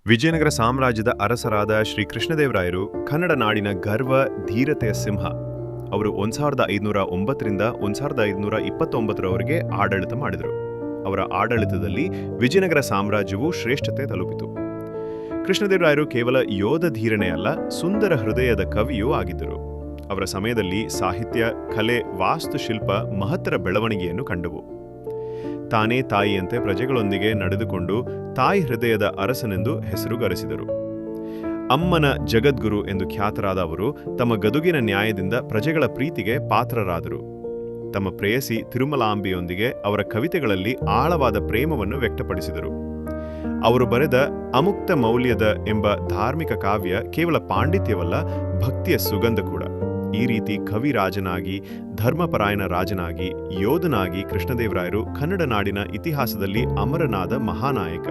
ವಿಜಯನಗರ ಸಾಮ್ರಾಜ್ಯದ ಅರಸರಾದ ಶ್ರೀ ಕೃಷ್ಣದೇವರಾಯರು ಕನ್ನಡ ನಾಡಿನ ಗರ್ವ, ಧೀರತೆಯ ಸಿಂಹ. ಅವರು 1509ರಿಂದ 1529ರವರೆಗೆ ಆಡಳಿತ ಮಾಡಿದರು. ಅವರ ಆಡಳಿತದಲ್ಲಿ ವಿಜಯನಗರ ಸಾಮ್ರಾಜ್ಯವು ಶ್ರೇಷ್ಠತೆ ತಲುಪಿತು. ಕೃಷ್ಣದೇವರಾಯರು ಕೇವಲ ಯೋಧ ಧೀರನೇ ಅಲ್ಲ, ಸುಂದರ ಹೃದಯದ ಕವಿಯೂ ಆಗಿದ್ದರು. ಅವರ ಸಮಯದಲ್ಲಿ ಸಾಹಿತ್ಯ, ಕಲೆ, ವಾಸ್ತುಶಿಲ್ಪ ಮಹತ್ತರ ಬೆಳವಣಿಗೆಯನ್ನು ಕಂಡವು. ತಾನೇ ತಾಯಿಯಂತೆ ಪ್ರಜೆಗಳೊಂದಿಗೆ ನಡೆದುಕೊಂಡು ತಾಯಿ ಹೃದಯದ ಅರಸನೆಂದು ಹೆಸರುಗರೆಸಿದರು. ಅಮ್ಮನ ಜಗದ್ಗುರು ಎಂದು ಖ್ಯಾತರಾದ ಅವರು ತಮ್ಮ ಗದುಗಿನ ನ್ಯಾಯದಿಂದ ಪ್ರಜೆಗಳ ಪ್ರೀತಿಗೆ ಪಾತ್ರರಾದರು. ತಮ್ಮ ಪ್ರೇಯಸಿ ತಿರುಮಲಾಂಬಿಯೊಂದಿಗೆ ಅವರ ಕವಿತೆಗಳಲ್ಲಿ ಆಳವಾದ ಪ್ರೇಮವನ್ನು ವ್ಯಕ್ತಪಡಿಸಿದರು. ಅವರು ಬರೆದ ಅಮುಕ್ತ ಮೌಲ್ಯದ ಎಂಬ ಧಾರ್ಮಿಕ ಕಾವ್ಯ ಕೇವಲ ಪಾಂಡಿತ್ಯವಲ್ಲ, ಭಕ್ತಿಯ ಸುಗಂಧ ಕೂಡ. ಈ ರೀತಿ ಕವಿರಾಜನಾಗಿ, ಧರ್ಮಪರಾಯಣ ರಾಜನಾಗಿ, ಯೋಧನಾಗಿ ಕೃಷ್ಣದೇವರಾಯರು ಕನ್ನಡ ನಾಡಿನ ಇತಿಹಾಸದಲ್ಲಿ ಅಮರನಾದ ಮಹಾನಾಯಕ.